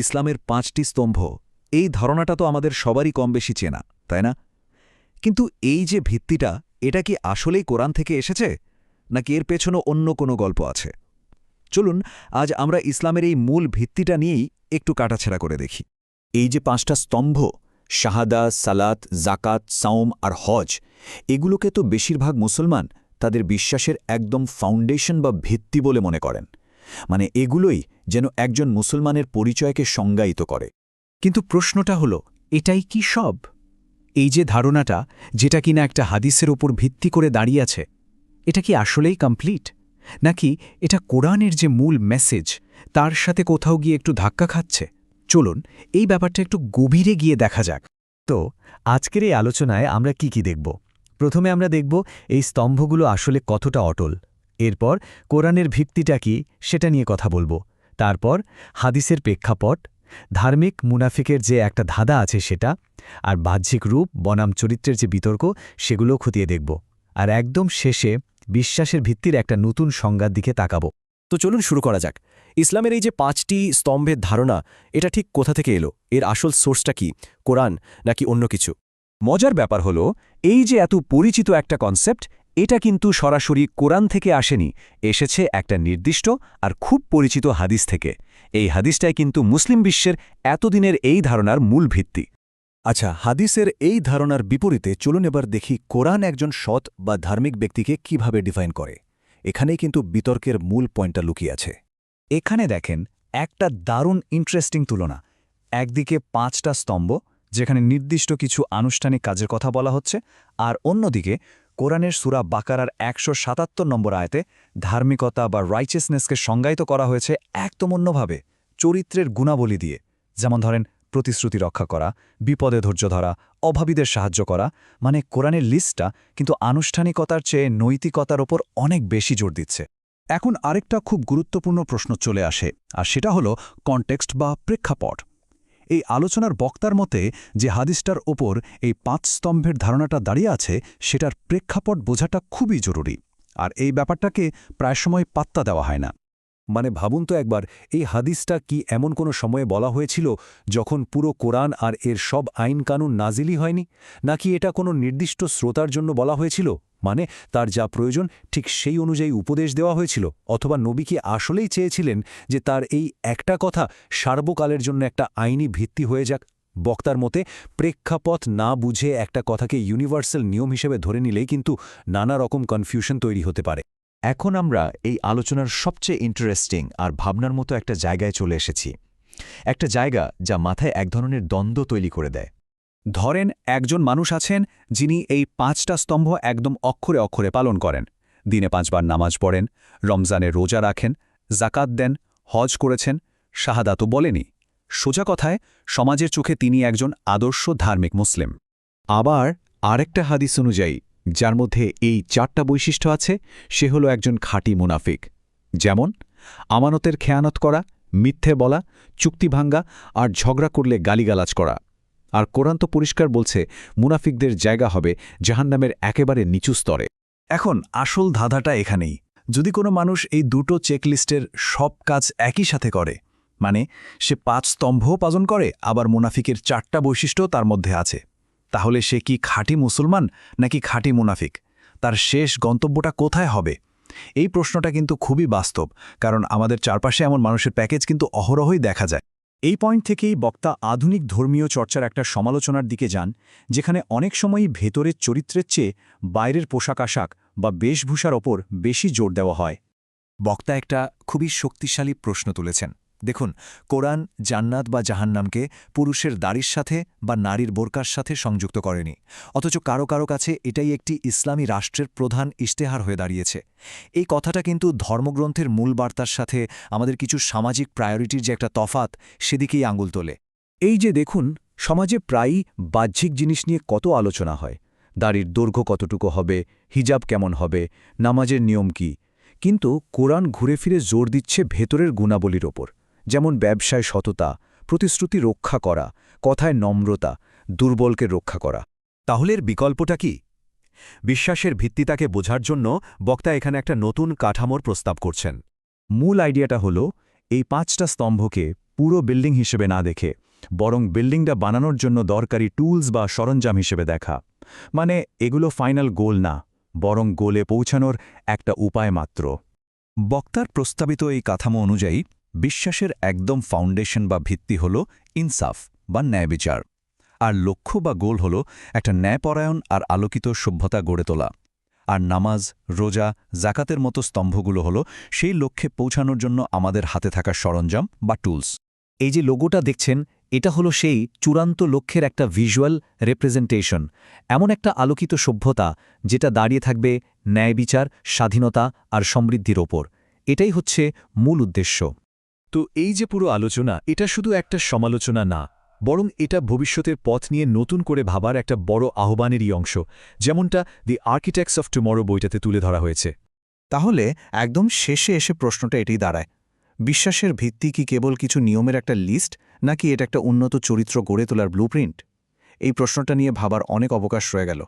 ইসলামের ৫টি স্তম্ভ, এই ধারণাটা তো আমাদের সবারই কম বেশি চেনা, তাই না? কিন্তু এই যে ভিত্তিটা, এটা কি আসলেই কোরআন থেকে এসেছে, নাকি এর পেছনে অন্য কোনো গল্প আছে? চলুন আজ আমরা ইসলামের এই মূল ভিত্তিটা নিয়েই একটু কাটাছেড়া করে দেখি। এই যে ৫টা স্তম্ভ, শাহাদা, সালাত, জাকাত, সাওম আর হজ, এগুলোকে তো বেশিরভাগ মুসলমান তাদের বিশ্বাসের একদম ফাউন্ডেশন বা ভিত্তি বলে মনে করেন। মানে এগুলোই যেন একজন মুসলমানের পরিচয়কে সংজ্ঞায়িত করে। কিন্তু প্রশ্নটা হলো, এটাই কি সব? এই যে ধারণাটা, যেটা কিনা একটা হাদিসের ওপর ভিত্তি করে দাঁড়িয়ে আছে, এটা কি আসলেই কমপ্লিট, নাকি এটা কোরআনের যে মূল মেসেজ তার সাথে কোথাও গিয়ে একটু ধাক্কা খাচ্ছে? চলুন এই ব্যাপারটা একটু গভীরে গিয়ে দেখা যাক। তো আজকের এই আলোচনায় আমরা কি দেখব? প্রথমে আমরা দেখব এই স্তম্ভগুলো আসলে কতটা অটল। এরপর কোরআনের ভিত্তিটা কি সেটা নিয়ে কথা বলবো। তারপর হাদিসের প্রেক্ষাপট, ধার্মিক মুনাফিকের যে একটা ধাঁধা আছে সেটা, আর বাহ্যিক রূপ বনাম চরিত্রের যে বিতর্ক, সেগুলো খতিয়ে দেখব। আর একদম শেষে বিশ্বাসের ভিত্তির একটা নতুন সংজ্ঞার দিকে তাকাবো। তো চলুন শুরু করা যাক। ইসলামের এই যে ৫টি স্তম্ভের ধারণা, এটা ঠিক কোথা থেকে এলো? এর আসল সোর্সটা কি, কোরআন নাকি অন্য কিছু? মজার ব্যাপার হলো, এই যে এত পরিচিত একটা কনসেপ্ট, এটা কিন্তু সরাসরি কোরআন থেকে আসেনি, এসেছে একটা নির্দিষ্ট আর খুব পরিচিত হাদিস থেকে। এই হাদিসটাই কিন্তু মুসলিম বিশ্বের এতদিনের এই ধারণার মূল ভিত্তি। আচ্ছা, হাদিসের এই ধারণার বিপরীতে চলুন এবার দেখি কোরআন একজন সৎ বা ধার্মিক ব্যক্তিকে কিভাবে ডিফাইন করে। এখানেই কিন্তু বিতর্কের মূল পয়েন্টটা লুকিয়ে আছে। এখানে দেখেন একটা দারুণ ইন্টারেস্টিং তুলনা। একদিকে ৫টা স্তম্ভ, যেখানে নির্দিষ্ট কিছু আনুষ্ঠানিক কাজের কথা বলা হচ্ছে, আর অন্যদিকে কোরআনের সূরা বাকারার ১৭৭ নম্বর আয়াতে ধার্মিকতা বা রাইচিয়াসনেসকে সংজ্ঞায়িত করা হয়েছে একদম অন্যভাবে, চরিত্রের গুণাবলী দিয়ে। যেমন ধরেন, প্রতিশ্রুতি রক্ষা করা, বিপদে ধৈর্য ধরা, অভাবীদের সাহায্য করা। মানে কোরআনের লিস্টটা কিন্তু আনুষ্ঠানিকতার চেয়ে নৈতিকতার ওপর অনেক বেশি জোর দিচ্ছে। এখন আরেকটা খুব গুরুত্বপূর্ণ প্রশ্ন চলে আসে, আর সেটা হলো কনটেক্সট বা প্রেক্ষাপট। এই আলোচনার বক্তার মতে যে হাদিসটার ওপর এই ৫ স্তম্ভের ধারণাটা দাঁড়িয়ে আছে, সেটার প্রেক্ষাপট বোঝাটা খুবই জরুরি। আর এই ব্যাপারটাকে প্রায় সময় পাত্তা দেওয়া হয় না। মানে ভাবুন তো একবার, এই হাদিসটা কি এমন কোনো সময়ে বলা হয়েছিল যখন পুরো কোরআন আর এর সব আইন কানুন নাজিলই হয়নি? নাকি এটা কোনো নির্দিষ্ট শ্রোতার জন্য বলা হয়েছিল, মানে তার যা প্রয়োজন ঠিক সেই অনুযায়ী উপদেশ দেওয়া হয়েছিল? অথবা নবী কি আসলেই চেয়েছিলেন যে তার এই একটা কথা সার্বকালের জন্য একটা আইনি ভিত্তি হয়ে যাক? বক্তার মতে প্রেক্ষাপট না বুঝে একটা কথাকে ইউনিভার্সাল নিয়ম হিসেবে ধরে নিলেই কিন্তু নানা রকম কনফিউশন তৈরি হতে পারে। এখন আমরা এই আলোচনার সবচেয়ে ইন্টারেস্টিং আর ভাবনার মতো একটা জায়গায় চলে এসেছি। একটা জায়গা যা মাথায় এক ধরনের দ্বন্দ্ব তৈরি করে দেয়। ধরেন একজন মানুষ আছেন যিনি এই ৫টা স্তম্ভ একদম অক্ষরে অক্ষরে পালন করেন, দিনে ৫ বার নামাজ পড়েন, রমজানে রোজা রাখেন, জাকাত দেন, হজ করেছেন, শাহাদা তো বলেনি। সোজা কথায় সমাজের চোখে তিনি একজন আদর্শ ধার্মিক মুসলিম। আবার আরেকটা হাদিস অনুযায়ী যার মধ্যে এই ৪টা বৈশিষ্ট্য আছে, সে হলো একজন খাঁটি মুনাফিক। যেমন আমানতের খেয়ানত করা, মিথ্যে বলা, চুক্তি ভাঙ্গা আর ঝগড়া করলে গালিগালাজ করা। আর কোরআন তো পরিষ্কার বলছে, মুনাফিকদের জায়গা হবে জাহান্নামের একেবারে নিচু স্তরে। এখন আসল ধাঁধাটা এখানেই। যদি কোনো মানুষ এই দুটো চেকলিস্টের সব কাজ একই সাথে করে, মানে সে ৫ স্তম্ভও পালন করে, আবার মুনাফিকের ৪টা বৈশিষ্ট্য তার মধ্যে আছে, তাহলে সে কি খাঁটি মুসলমান নাকি খাঁটি মুনাফিক? তার শেষ গন্তব্যটা কোথায় হবে? এই প্রশ্নটা কিন্তু খুবই বাস্তব, কারণ আমাদের চারপাশে এমন মানুষের প্যাকেজ কিন্তু অহরহই দেখা যায়। এই পয়েন্ট থেকেই বক্তা আধুনিক ধর্মীয় চর্চার একটা সমালোচনার দিকে যান, যেখানে অনেক সময়ই ভেতরের চরিত্রের চেয়ে বাইরের পোশাক আশাক বা বেশভূষার ওপর বেশি জোর দেওয়া হয়। বক্তা একটা খুবই শক্তিশালী প্রশ্ন তুলেছেন। দেখুন, কোরআন জান্নাত বা জাহান্নামকে পুরুষের দাড়ির সাথে বা নারীর বোরকার সাথে সংযুক্ত করেনি, অথচ কারো কারো কাছে এটাই একটি ইসলামী রাষ্ট্রের প্রধান ইশতেহার হয়ে দাঁড়িয়েছে। এই কথাটা কিন্তু ধর্মগ্রন্থের মূল বার্তার সাথে আমাদের কিছু সামাজিক প্রায়োরিটির যে একটা তফাৎ, সেদিকেই আঙুল তোলে। এই যে দেখুন, সমাজে প্রায়ই বাহ্যিক জিনিস নিয়ে কত আলোচনা হয়। দাড়ির দৈর্ঘ্য কতটুকু হবে, হিজাব কেমন হবে, নামাজের নিয়ম কি। কিন্তু কোরআন ঘুরে ফিরে জোর দিচ্ছে ভেতরের গুণাবলীর ওপর, যেমন ব্যবসায় সততা, প্রতিশ্রুতি রক্ষা করা, কথায় নম্রতা, দুর্বলকে রক্ষা করা। তাহলে এর বিকল্পটা কি? বিশ্বাসের ভিত্তিটাকে বোঝার জন্য বক্তা এখানে একটা নতুন কাঠামোর প্রস্তাব করছেন। মূল আইডিয়াটা হল, এই ৫টা স্তম্ভকে পুরো বিল্ডিং হিসেবে না দেখে বরং বিল্ডিংটা বানানোর জন্য দরকারি টুলস বা সরঞ্জাম হিসেবে দেখা। মানে এগুলো ফাইনাল গোল না, বরং গোলে পৌঁছানোর একটা উপায় মাত্র। বক্তার প্রস্তাবিত এই কাঠামো অনুযায়ী বিশ্বাসের একদম ফাউন্ডেশন বা ভিত্তি হল ইনসাফ বা ন্যায়বিচার, আর লক্ষ্য বা গোল হল একটা ন্যায়পরায়ণ আর আলোকিত সভ্যতা গড়ে তোলা। আর নামাজ, রোজা, জাকাতের মতো স্তম্ভগুলো হল সেই লক্ষ্যে পৌঁছানোর জন্য আমাদের হাতে থাকা সরঞ্জাম বা টুলস। এই যে লোগোটা দেখছেন, এটা হলো সেই চূড়ান্ত লক্ষ্যের একটা ভিজুয়াল রিপ্রেজেন্টেশন, এমন একটা আলোকিত সভ্যতা যেটা দাঁড়িয়ে থাকবে ন্যায়বিচার, স্বাধীনতা আর সমৃদ্ধির ওপর। এটাই হচ্ছে মূল উদ্দেশ্য। তো এই যে পুরো আলোচনা, এটা শুধু একটা সমালোচনা না, বরং এটা ভবিষ্যতের পথ নিয়ে নতুন করে ভাবার একটা বড় আহ্বানেরই অংশ, যেমনটা দি আর্কিটেক্টস অফ টুমরো বইটাতে তুলে ধরা হয়েছে। তাহলে একদম শেষে এসে প্রশ্নটা এটাই দাঁড়ায়, বিশ্বাসের ভিত্তি কি কেবল কিছু নিয়মের একটা লিস্ট, নাকি এটা একটা উন্নত চরিত্র গড়ে তোলার ব্লুপ্রিন্ট? এই প্রশ্নটা নিয়ে ভাবার অনেক অবকাশ রয়ে গেল।